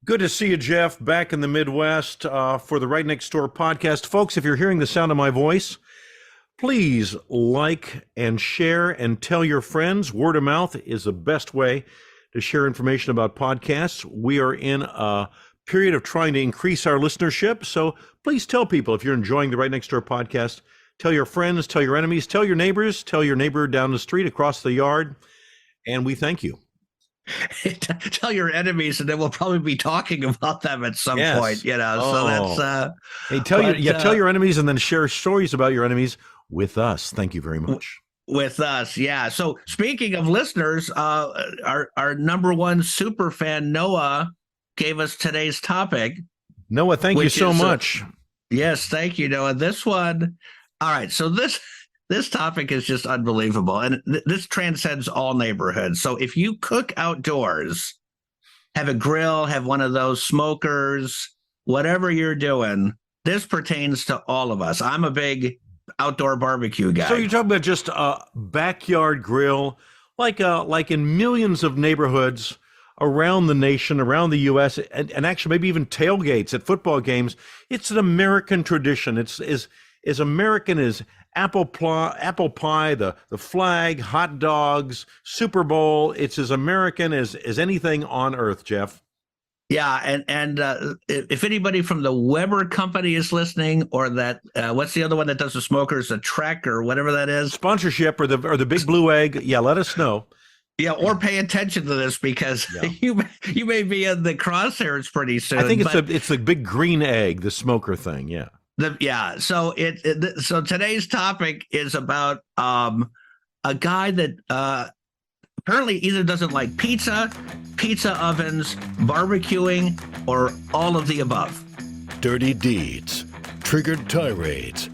Good to see you, Jeff, back in the Midwest for the Right Next Door podcast. Folks, if you're hearing the sound of my voice, please like and share and tell your friends. Word of mouth is the best way to share information about podcasts. We are in a period of trying to increase our listenership, so please tell people if you're enjoying the Right Next Door podcast. Tell your friends, tell your enemies, tell your neighbors, tell your neighbor down the street, across the yard, and we thank you. Tell your enemies, and then we'll probably be talking about them at some point. So that's hey, tell your enemies, and then share stories about your enemies with us. Thank you very much. With us, yeah. So speaking of listeners, our number one super fan Noah gave us today's topic. Noah, thank you so much. Yes, thank you, Noah. This one, all right. So this topic is just unbelievable, and this transcends all neighborhoods. So if you cook outdoors, have a grill, have one of those smokers, whatever you're doing, this pertains to all of us. I'm a big outdoor barbecue guy. So you're talking about just a backyard grill, like in millions of neighborhoods around the nation, around the U.S., and actually maybe even tailgates at football games. It's an American tradition. It's as American as apple pie, the flag, hot dogs, Super Bowl. It's as American as anything on earth, Jeff. Yeah, and if anybody from the Weber Company is listening, or that what's the other one that does the smokers, a Trek or whatever that is, sponsorship or the Big Blue Egg, yeah, let us know. Yeah, or pay attention to this, because you may be in the crosshairs pretty soon. I think it's the big green egg, the smoker thing. Yeah. So so today's topic is about a guy that apparently either doesn't like pizza ovens, barbecuing, or all of the above. Dirty deeds, triggered tirades,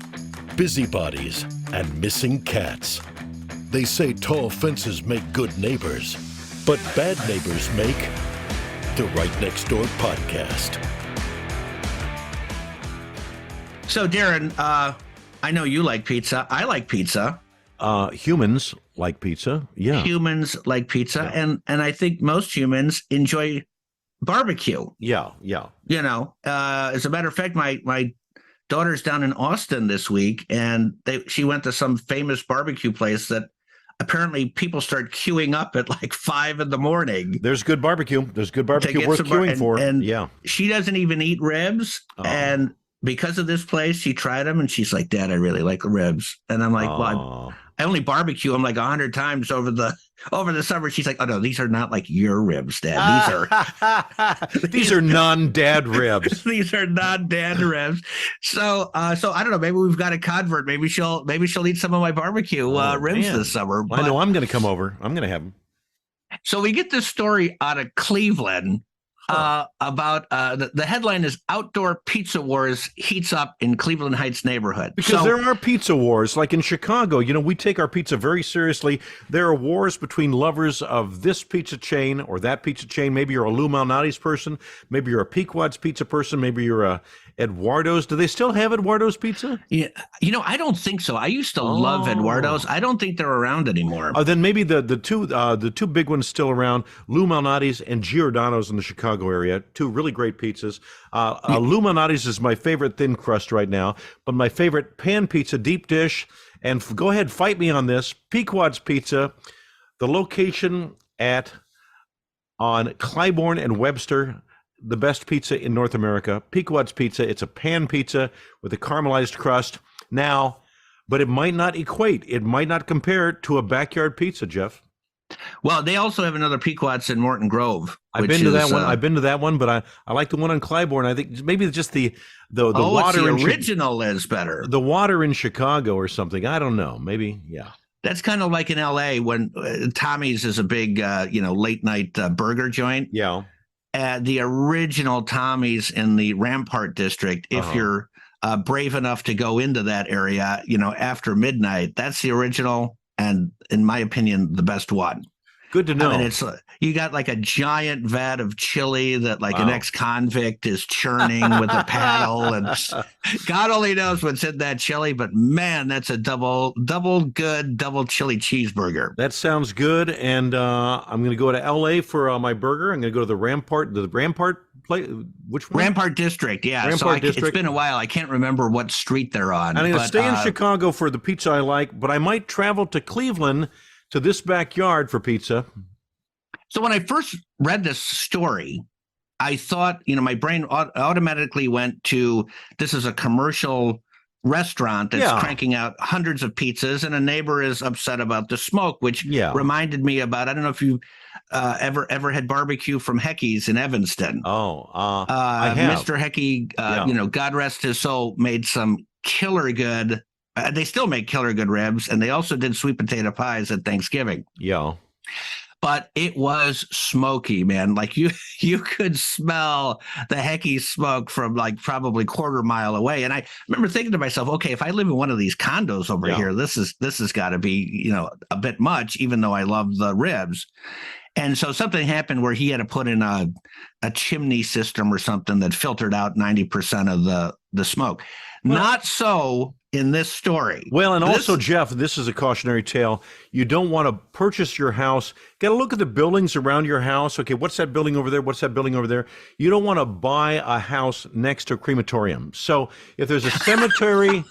busybodies, and missing cats. They say tall fences make good neighbors, but bad neighbors make the Right Next Door podcast. So, Darren, I know you like pizza. I like pizza. Humans like pizza. Yeah. Humans like pizza. Yeah. And I think most humans enjoy barbecue. Yeah. As a matter of fact, my daughter's down in Austin this week, and she went to some famous barbecue place that apparently people start queuing up at like 5 a.m. There's good barbecue. There's good barbecue worth queuing for. And yeah. She doesn't even eat ribs. And because of this place, she tried them, and she's like, "Dad, I really like the ribs." And I'm like, "Well, I only barbecue them like 100 times over the summer." She's like, "Oh no, these are not like your ribs, Dad. These are non-dad ribs. These are non-dad ribs." So I don't know. Maybe we've got a convert. Maybe she'll eat some of my barbecue ribs this summer. But I know I'm going to come over. I'm going to have them. So we get this story out of Cleveland. About the headline is "Outdoor Pizza Wars Heats Up in Cleveland Heights Neighborhood." Because there are pizza wars, like in Chicago. We take our pizza very seriously. There are wars between lovers of this pizza chain or that pizza chain. Maybe you're a Lou Malnati's person. Maybe you're a Pequod's pizza person. Maybe you're a Eduardo's. Do they still have Eduardo's pizza? Yeah, I don't think so. I used to love Eduardo's. I don't think they're around anymore. Then maybe the two big ones still around: Lou Malnati's and Giordano's in the Chicago area. Two really great pizzas. Lou Malnati's is my favorite thin crust right now, but my favorite pan pizza, deep dish. And go ahead, fight me on this. Pequod's Pizza, the location on Clybourne and Webster. The best pizza in North America. Pequod's Pizza. It's a pan pizza with a caramelized crust. Now, but it might not equate. It might not compare to a backyard pizza, Jeff. Well, they also have another Pequod's in Morton Grove. I've been to that one. I've been to that one, but I like the one on Clybourne. I think maybe just the water. The original is better. The water in Chicago or something. I don't know. Maybe, yeah. That's kind of like in L.A. when Tommy's is a big, late night burger joint. Yeah. The original Tommy's in the Rampart district, if you're brave enough to go into that area, after midnight, that's the original, and in my opinion, the best one. Good to know. I mean, it's you got like a giant vat of chili that an ex-convict is churning with a paddle, and God only knows what's in that chili. But man, that's a double chili cheeseburger. That sounds good. And I'm going to go to LA for my burger. I'm going to go to the Rampart Which one? Rampart District, yeah. Rampart District. It's been a while. I can't remember what street they're on. I'm going to stay in Chicago for the pizza I like, but I might travel to Cleveland to this backyard for pizza. So when I first read this story, I thought, my brain automatically went to, this is a commercial restaurant that's cranking out hundreds of pizzas, and a neighbor is upset about the smoke, which reminded me about, I don't know if you ever had barbecue from Hecky's in Evanston. I have. Mr. Hecky, God rest his soul, made some killer good. They still make killer good ribs, and they also did sweet potato pies at Thanksgiving. Yeah. But it was smoky, man. Like you could smell the Hecky smoke from like probably quarter mile away. And I remember thinking to myself, okay, if I live in one of these condos over here, this has got to be, a bit much, even though I love the ribs. And so something happened where he had to put in a chimney system or something that filtered out 90% of the smoke. Well, not so in this story. Well, and also, Jeff, this is a cautionary tale. You don't want to purchase your house. Got to look at the buildings around your house. Okay, what's that building over there? What's that building over there? You don't want to buy a house next to a crematorium. So if there's a cemetery,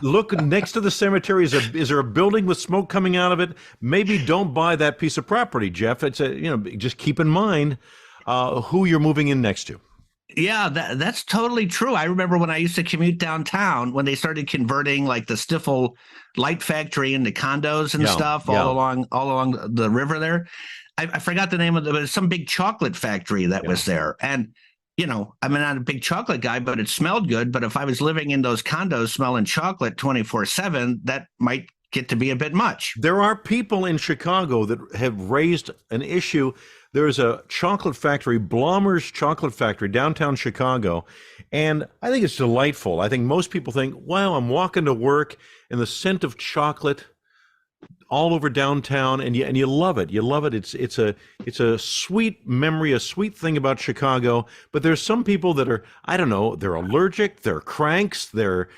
look next to the cemetery. Is there a building with smoke coming out of it? Maybe don't buy that piece of property, Jeff. It's just keep in mind who you're moving in next to. Yeah, that's totally true. I remember when I used to commute downtown, when they started converting like the Stifel light factory into condos and stuff all along the river there. I forgot the name of it, but some big chocolate factory that was there. And, I'm not a big chocolate guy, but it smelled good. But if I was living in those condos smelling chocolate 24/7, that might get to be a bit much. There are people in Chicago that have raised an issue. There's a chocolate factory, Blommer's Chocolate Factory, downtown Chicago, and I think it's delightful. I think most people think, wow, I'm walking to work and the scent of chocolate all over downtown, and you love it. You love it. It's a sweet memory, a sweet thing about Chicago. But there's some people that are, I don't know, they're allergic, they're cranks, they're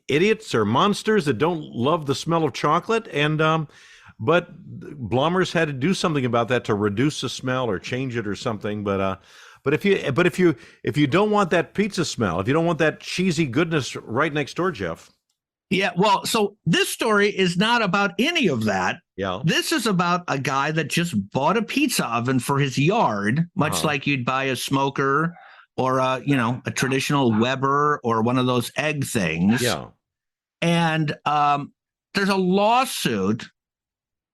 idiots or monsters that don't love the smell of chocolate, and but Blommer's had to do something about that to reduce the smell or change it or something. But if you don't want that pizza smell, if you don't want that cheesy goodness right next door, Jeff. Yeah, well, so this story is not about any of that. Yeah. This is about a guy that just bought a pizza oven for his yard, much like you'd buy a smoker or a traditional Weber or one of those egg things. Yeah. And there's a lawsuit.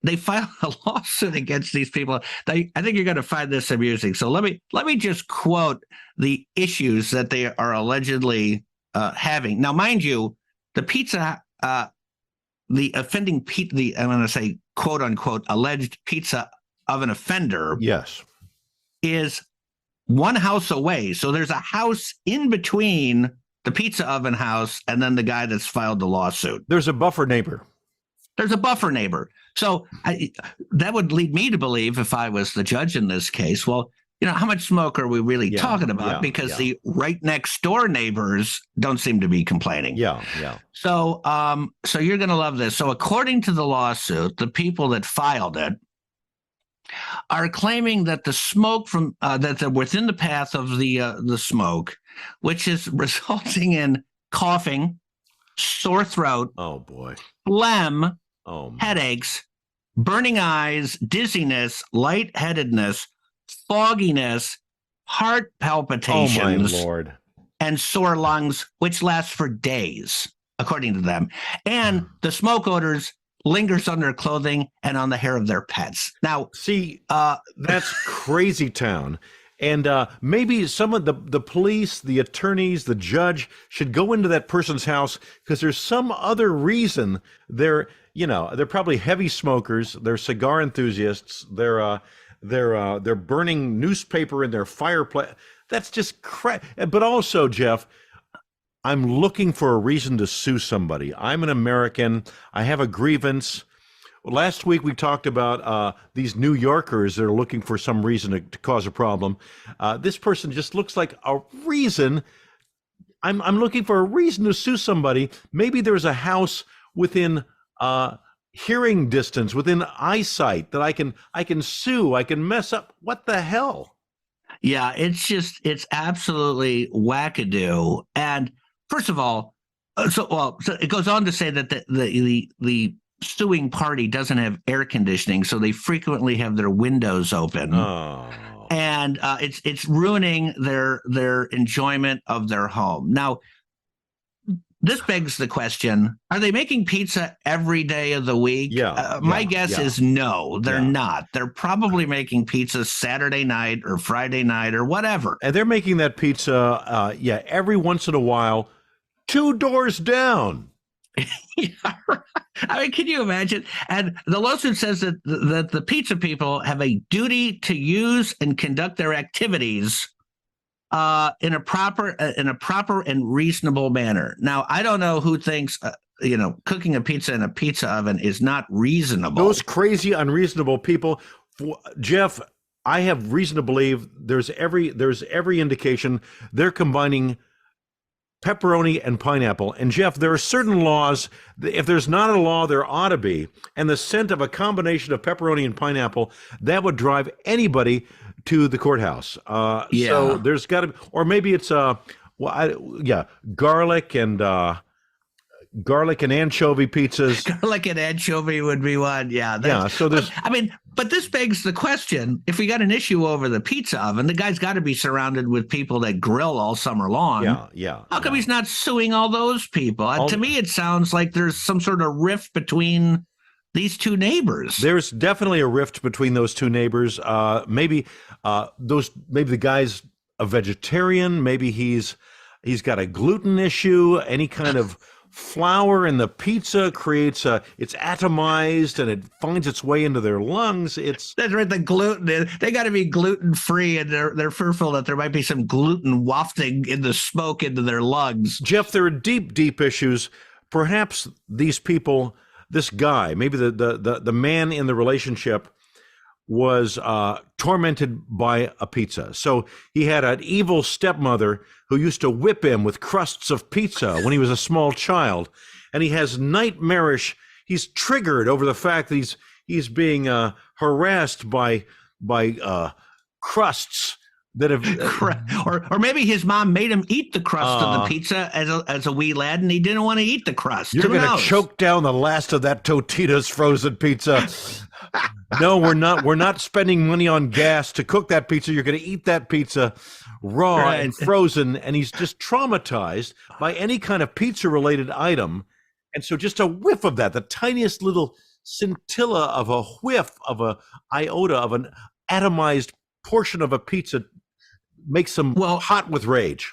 They filed a lawsuit against these people. I think you're going to find this amusing. So let me just quote the issues that they are allegedly having. Now, mind you, the pizza, the offending, I'm going to say, quote unquote, alleged pizza oven offender, is one house away. So there's a house in between the pizza oven house and then the guy that's filed the lawsuit. There's a buffer neighbor. So that would lead me to believe, if I was the judge in this case, well, how much smoke are we really talking about? Because the right next door neighbors don't seem to be complaining. Yeah. So you're going to love this. So according to the lawsuit, the people that filed it are claiming that the smoke from that they're within the path of the smoke, which is resulting in coughing, sore throat, phlegm, headaches, burning eyes, dizziness, lightheadedness, fogginess, heart palpitations, oh my Lord, and sore lungs, which last for days, according to them. And the smoke odors lingers on their clothing and on the hair of their pets. Now, see, that's crazy town. And maybe some of the police, the attorneys, the judge should go into that person's house because there's some other reason. They're probably heavy smokers. They're cigar enthusiasts. They're burning newspaper in their fireplace. That's just crap. But also, Jeff, I'm looking for a reason to sue somebody. I'm an American. I have a grievance. Last week, we talked about these New Yorkers that are looking for some reason to cause a problem. This person just looks like a reason. I'm looking for a reason to sue somebody. Maybe there's a house within hearing distance, within eyesight that I can sue. I can mess up. What the hell? Yeah, it's absolutely wackadoo. And first of all, so it goes on to say that the suing party doesn't have air conditioning, so they frequently have their windows open. Oh. And it's ruining their enjoyment of their home. Now, this begs the question: are they making pizza every day of the week? My guess is no, they're not. They're probably making pizza Saturday night or Friday night or whatever. And they're making that pizza, every once in a while, 2 doors down. Yeah, right. I mean, can you imagine? And the lawsuit says that the pizza people have a duty to use and conduct their activities in a proper and reasonable manner. Now, I don't know who thinks cooking a pizza in a pizza oven is not reasonable. Those crazy, unreasonable people, Jeff. I have reason to believe there's every indication they're combining pepperoni and pineapple. And Jeff, there are certain laws. If there's not a law, there ought to be. And the scent of a combination of pepperoni and pineapple, that would drive anybody to the courthouse. So there's got to be, or maybe it's garlic and anchovy pizzas. Garlic and anchovy would be one. Yeah. So there's. But this begs the question: if we got an issue over the pizza oven, the guy's got to be surrounded with people that grill all summer long. How come he's not suing all those people? To me, it sounds like there's some sort of rift between these two neighbors. There's definitely a rift between those two neighbors. Maybe the guy's a vegetarian. Maybe he's got a gluten issue. Any kind of flour in the pizza creates it's atomized and it finds its way into their lungs. That's right. The gluten, they got to be gluten free, and they're fearful that there might be some gluten wafting in the smoke into their lungs. Jeff, there are deep issues. Perhaps these people, this guy, maybe the man in the relationship was tormented by a pizza. So he had an evil stepmother who used to whip him with crusts of pizza when he was a small child. And he has he's triggered over the fact that he's being harassed by crusts that have or maybe his mom made him eat the crust of the pizza as a wee lad, and he didn't want to eat the crust. You're going to choke down the last of that Totino's frozen pizza. No, we're not. We're not spending money on gas to cook that pizza. You're going to eat that pizza raw and frozen, and he's just traumatized by any kind of pizza-related item. And so just a whiff of that, the tiniest little scintilla of a whiff of a iota of an atomized portion of a pizza makes them hot with rage.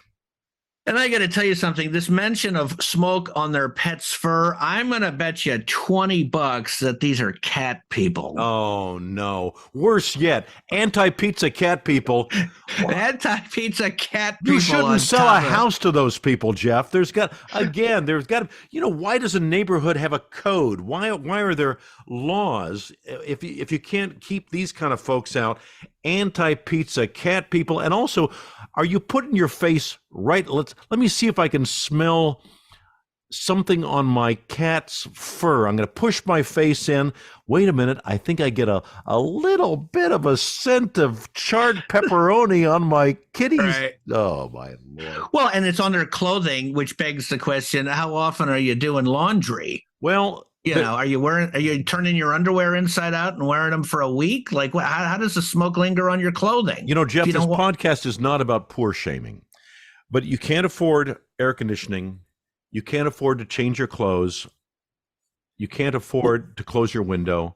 And I got to tell you something, this mention of smoke on their pet's fur, I'm going to bet you $20 that these are cat people. Oh, no. Worse yet, anti-pizza cat people. Anti-pizza cat people. You shouldn't sell a house to those people, Jeff. There's got to, why does a neighborhood have a code? Why are there laws if you can't keep these kind of folks out? Anti-pizza cat people. And also, are you putting your face right? Let me see if I can smell something on my cat's fur. I'm going to push my face in. Wait a minute. I think I get a little bit of a scent of charred pepperoni on my kitties. Right. Oh, my Lord. Well, and it's on their clothing, which begs the question, how often are you doing laundry? Well, are you turning your underwear inside out and wearing them for a week? Like, how does the smoke linger on your clothing? Jeff, this podcast is not about poor shaming, but you can't afford air conditioning. You can't afford to change your clothes. You can't afford to close your window.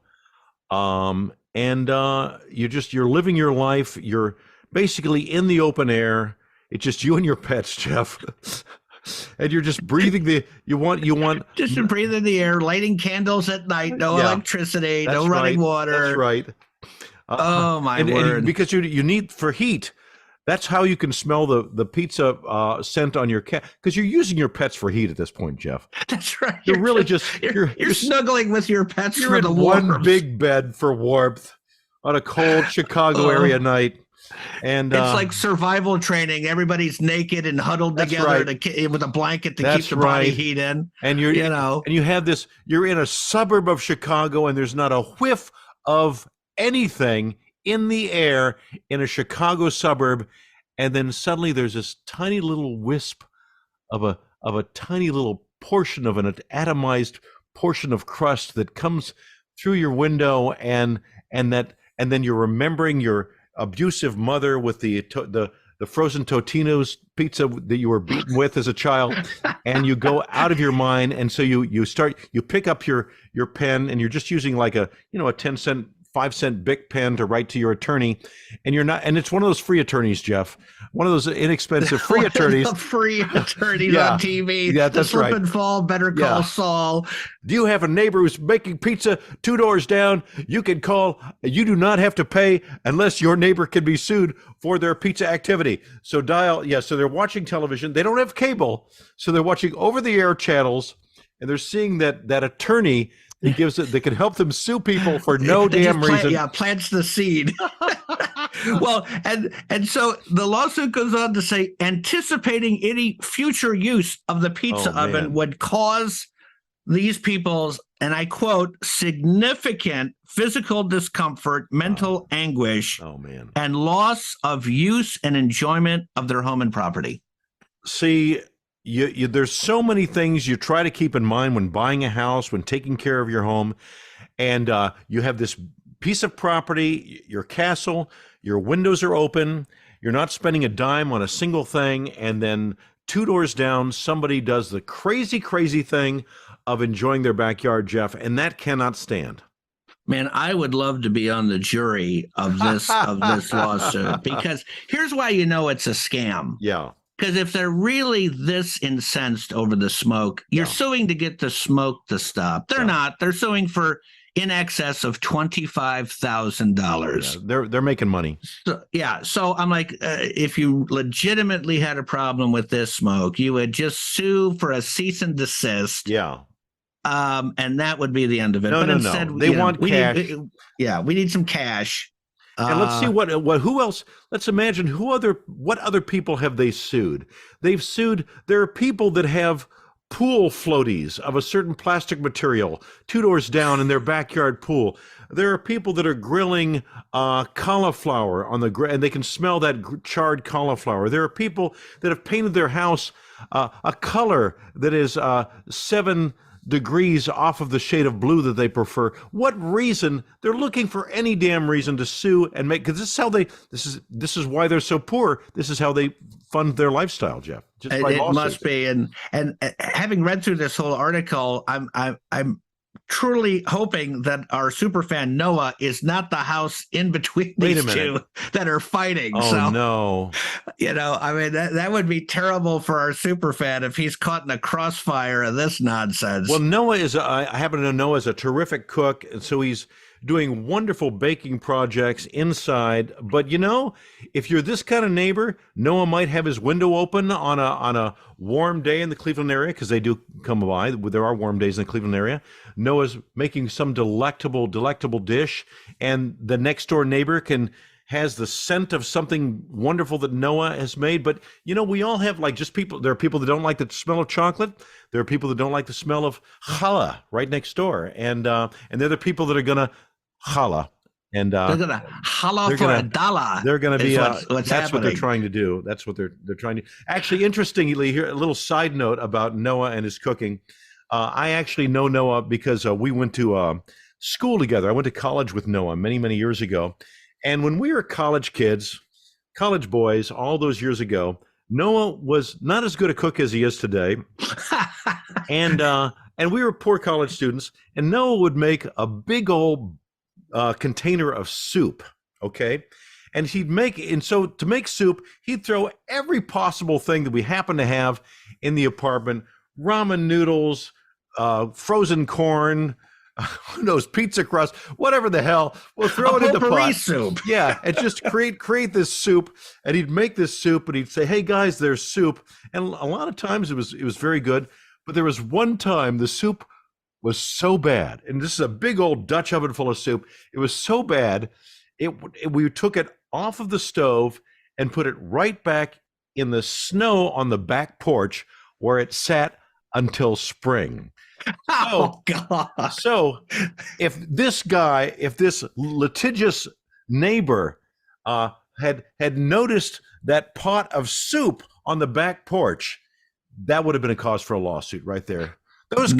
And you're living your life. You're basically in the open air. It's just you and your pets, Jeff. And you're just breathing you want just to breathe in the air, lighting candles at night, no electricity, no running water. That's right. Oh my word. And because you need for heat. That's how you can smell the pizza scent on your cat, because you're using your pets for heat at this point, Jeff. That's right. You're snuggling with your pets for the warmth. One big bed for warmth on a cold Chicago area night. And it's like survival training. Everybody's naked and huddled together with a blanket to keep the body heat in. And and you have this. You're in a suburb of Chicago, and there's not a whiff of anything in the air in a Chicago suburb, and then suddenly there's this tiny little wisp of a tiny little portion of an atomized portion of crust that comes through your window, and then you're remembering your abusive mother with the frozen Totino's pizza that you were beaten with as a child, and you go out of your mind, and so you pick up your pen, and you're just using like a 10-cent, 5-cent Bic pen to write to your attorney, and you're not, and it's one of those free attorneys, Jeff, one of those inexpensive free attorneys. Free attorneys on TV. Yeah, that's slip right. and fall. Better call Saul. Do you have a neighbor who's making pizza 2 doors down? You can call. You do not have to pay unless your neighbor can be sued for their pizza activity. So dial. Yeah. So they're watching television. They don't have cable, so they're watching over-the-air channels, and they're seeing that attorney that can help them sue people for no damn reason. Plants the seed. Well, and so the lawsuit goes on to say, anticipating any future use of the pizza oven would cause these people's, and I quote, significant physical discomfort, mental anguish, and loss of use and enjoyment of their home and property. See, there's so many things you try to keep in mind when buying a house, when taking care of your home, and you have this piece of property, your castle, your windows are open, you're not spending a dime on a single thing, and then 2 doors down, somebody does the crazy, crazy thing of enjoying their backyard, Jeff, and that cannot stand. Man, I would love to be on the jury of this lawsuit, because here's why you know it's a scam. Yeah. Because if they're really this incensed over the smoke, you're suing to get the smoke to stop. They're not. They're suing for in excess of $25,000. Yeah, they're making money. So I'm like, if you legitimately had a problem with this smoke, you would just sue for a cease and desist. Yeah. And that would be the end of it. No. They want cash. We need some cash. And let's see who else. Let's imagine what other people have they sued? There are people that have pool floaties of a certain plastic material 2 doors down in their backyard pool. There are people that are grilling cauliflower on the and they can smell that charred cauliflower. There are people that have painted their house a color that is 7 degrees off of the shade of blue that they prefer. What reason? They're looking for any damn reason to sue and make, because this is why they're so poor. This is how they fund their lifestyle, Jeff. Just by it must be. And having read through this whole article, I'm truly hoping that our superfan Noah is not the house in between these two that are fighting. Oh, no. I mean, that would be terrible for our superfan if he's caught in the crossfire of this nonsense. Well, Noah I happen to know Noah is a terrific cook, and so he's doing wonderful baking projects inside. But if you're this kind of neighbor, Noah might have his window open on a warm day in the Cleveland area, because they do come by. There are warm days in the Cleveland area. Noah's making some delectable dish, and the next door neighbor has the scent of something wonderful that Noah has made. But we all have people. There are people that don't like the smell of chocolate. There are people that don't like the smell of challah right next door, and they're the people that are gonna challah, and they're gonna challah for a dollar. They're gonna be what's that's happening. what they're trying to do. That's what they're trying to. Actually, interestingly, here a little side note about Noah and his cooking. I actually know Noah because we went to school together. I went to college with Noah many, many years ago. And when we were college kids, college boys, all those years ago, Noah was not as good a cook as he is today. And we were poor college students, and Noah would make a big old container of soup, okay? And so to make soup, he'd throw every possible thing that we happen to have in the apartment: ramen noodles, frozen corn, who knows, pizza crust, whatever the hell. We'll throw it in the pot. Soup. Yeah, and just create this soup. And he'd make this soup, and he'd say, "Hey guys, there's soup." And a lot of times it was very good, but there was one time the soup was so bad, and this is a big old Dutch oven full of soup. It was so bad, we took it off of the stove and put it right back in the snow on the back porch, where it sat until spring. Oh God! So if this litigious neighbor had noticed that pot of soup on the back porch, that would have been a cause for a lawsuit right there. Those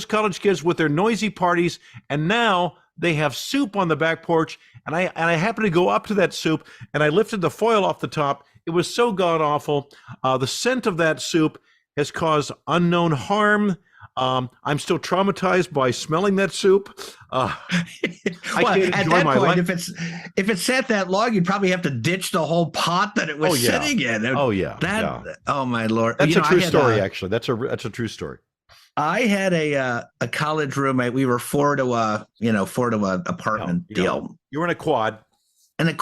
college kids with their noisy parties, and now they have soup on the back porch. And I happened to go up to that soup, and I lifted the foil off the top. It was so god awful. The scent of that soup has caused unknown harm. I'm still traumatized by smelling that soup. I can't enjoy my life. If it's sat that long, you'd probably have to ditch the whole pot that it was sitting in. Oh my Lord. That's a true story, actually. That's a true story. I had a college roommate. We were four to a apartment deal. You were in a quad. And the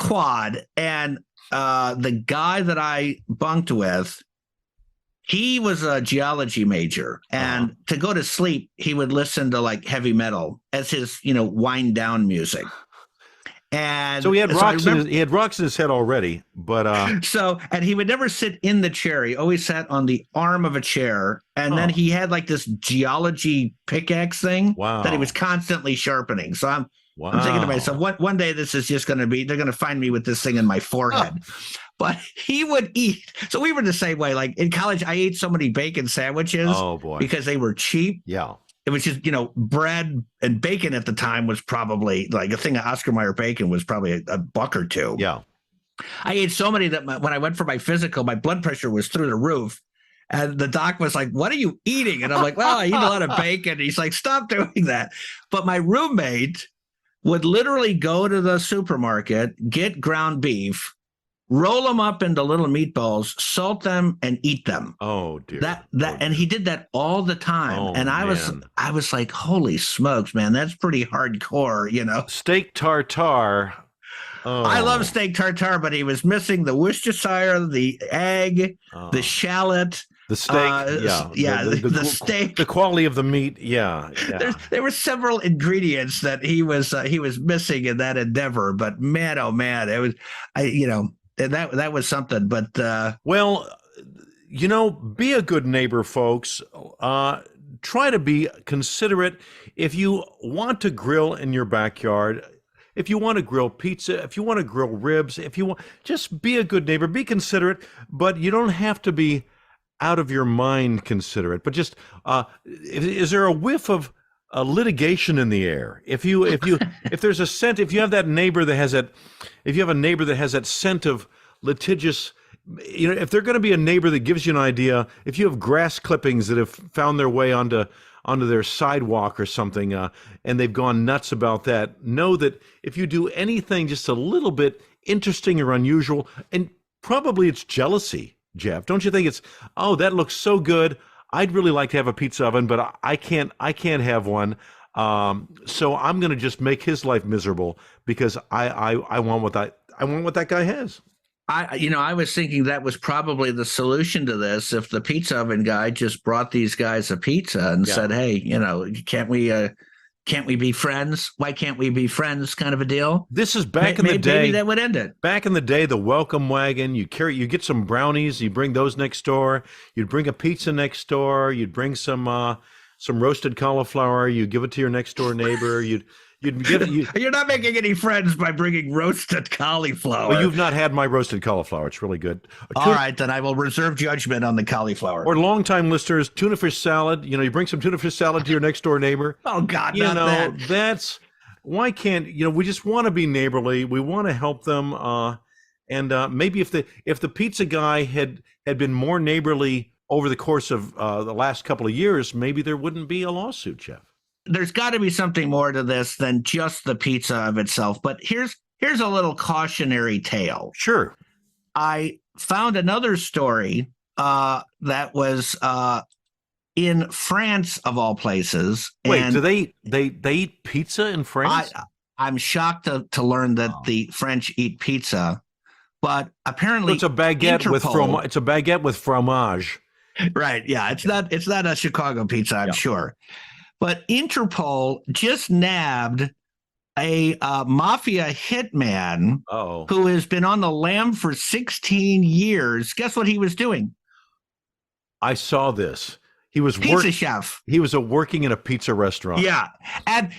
guy that I bunked with, he was a geology major, and to go to sleep, he would listen to like heavy metal as his, wind down music. And so he had rocks in his head already, but and he would never sit in the chair. He always sat on the arm of a chair, and then he had like this geology pickaxe thing that he was constantly sharpening. So I'm thinking to myself, one day this is just going to be, they're going to find me with this thing in my forehead. But he would eat. So we were the same way. Like in college, I ate so many bacon sandwiches because they were cheap. Yeah. It was just, bread and bacon at the time was probably like a thing of Oscar Mayer bacon was probably a buck or two. Yeah. I ate so many that when I went for my physical, my blood pressure was through the roof. And the doc was like, "What are you eating?" And I'm like, "Well, I eat a lot of bacon." He's like, "Stop doing that." But my roommate would literally go to the supermarket, get ground beef, roll them up into little meatballs, salt them, and eat them. Oh dear. And he did that all the time. Oh, and I was like, holy smokes, man, that's pretty hardcore, Steak tartare. Oh. I love steak tartare, but he was missing the Worcestershire, the egg, the shallot. The steak, the steak, the quality of the meat, There were several ingredients that he was missing in that endeavor, but man, oh man, it was, that was something. But be a good neighbor, folks. Try to be considerate. If you want to grill in your backyard, if you want to grill pizza, if you want to grill ribs, just be a good neighbor. Be considerate, but you don't have to be out of your mind considerate. But just is there a whiff of litigation in the air? If there's a scent, if you have that neighbor that has that scent of litigious, if they're going to be a neighbor that gives you an idea, if you have grass clippings that have found their way onto their sidewalk or something, and they've gone nuts about that, know that if you do anything just a little bit interesting or unusual, and probably it's jealousy, Jeff, don't you think it's, that looks so good, I'd really like to have a pizza oven, but I can't have one. So I'm going to just make his life miserable because I want what that guy has. I was thinking that was probably the solution to this. If the pizza oven guy just brought these guys a pizza and said, "Hey, can't we be friends? Why can't we be friends?" kind of a deal. This is back in the day. Maybe that would end it. Back in the day, the welcome wagon, you get some brownies, you bring those next door. You'd bring a pizza next door. You'd bring some roasted cauliflower. You give it to your next door neighbor. You're not making any friends by bringing roasted cauliflower. Well, you've not had my roasted cauliflower. It's really good. All right, then I will reserve judgment on the cauliflower. Or longtime listeners, tuna fish salad. You bring some tuna fish salad to your next door neighbor. Oh God, that's why can't we just want to be neighborly. We want to help them. And maybe if the pizza guy had been more neighborly over the course of the last couple of years, maybe there wouldn't be a lawsuit, Jeff. There's got to be something more to this than just the pizza of itself. But here's a little cautionary tale. Sure. I found another story that was in France, of all places. Wait, do they eat pizza in France? I'm shocked to learn that the French eat pizza, but apparently it's a baguette It's a baguette with fromage. Right? Yeah, it's not a Chicago pizza, I'm sure. But Interpol just nabbed a mafia hitman who has been on the lam for 16 years. Guess what he was doing? I saw this. He was pizza chef. He was working in a pizza restaurant. Yeah. And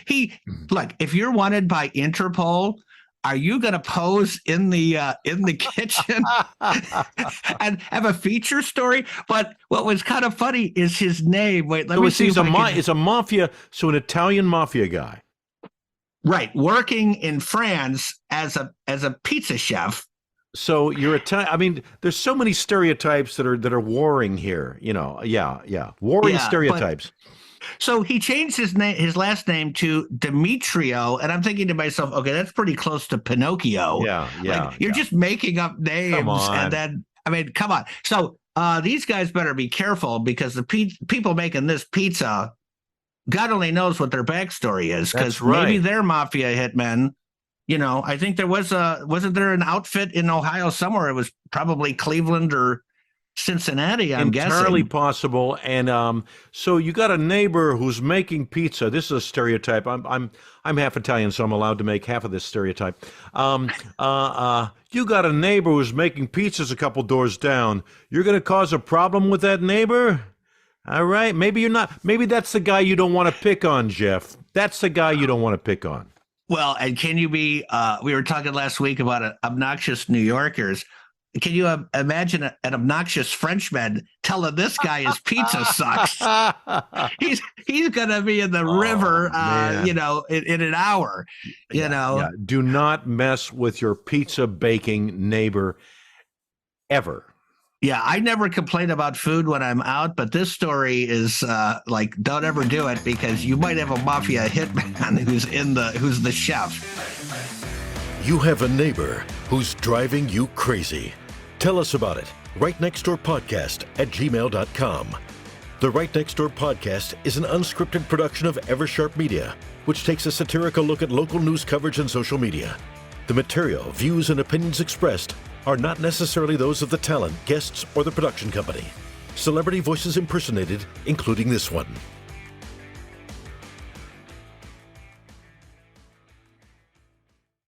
look, if you're wanted by Interpol, are you going to pose in the kitchen and have a feature story? But what was kind of funny is his name. Wait, let me see. It's a mafia, so an Italian mafia guy. Right, working in France as a pizza chef. So you're Italian. I mean, there's so many stereotypes that are warring here. Warring stereotypes. So he changed his last name to Demetrio, and I'm thinking to myself, okay, that's pretty close to Pinocchio. You're just making up names, and then come on. So these guys better be careful because the people making this pizza, God only knows what their backstory is, because maybe they're mafia hitmen. I think there wasn't there an outfit in Ohio somewhere? It was probably Cleveland or Cincinnati, I'm guessing. Entirely possible. And so you got a neighbor who's making pizza. This is a stereotype. I'm half Italian, so I'm allowed to make half of this stereotype. You got a neighbor who's making pizzas a couple doors down. You're going to cause a problem with that neighbor? All right. Maybe you're not. Maybe that's the guy you don't want to pick on, Jeff. That's the guy you don't want to pick on. Well, and can you be, we were talking last week about obnoxious New Yorkers. Can you imagine an obnoxious Frenchman telling this guy his pizza sucks? He's going to be in the river, in an hour, Yeah. Do not mess with your pizza baking neighbor ever. Yeah, I never complain about food when I'm out, but this story is don't ever do it because you might have a mafia hitman who's the chef. You have a neighbor who's driving you crazy. Tell us about it. RightNextDoorPodcast at gmail.com. The Right Next Door Podcast is an unscripted production of Eversharp Media, which takes a satirical look at local news coverage and social media. The material, views, and opinions expressed are not necessarily those of the talent, guests, or the production company. Celebrity voices impersonated, including this one.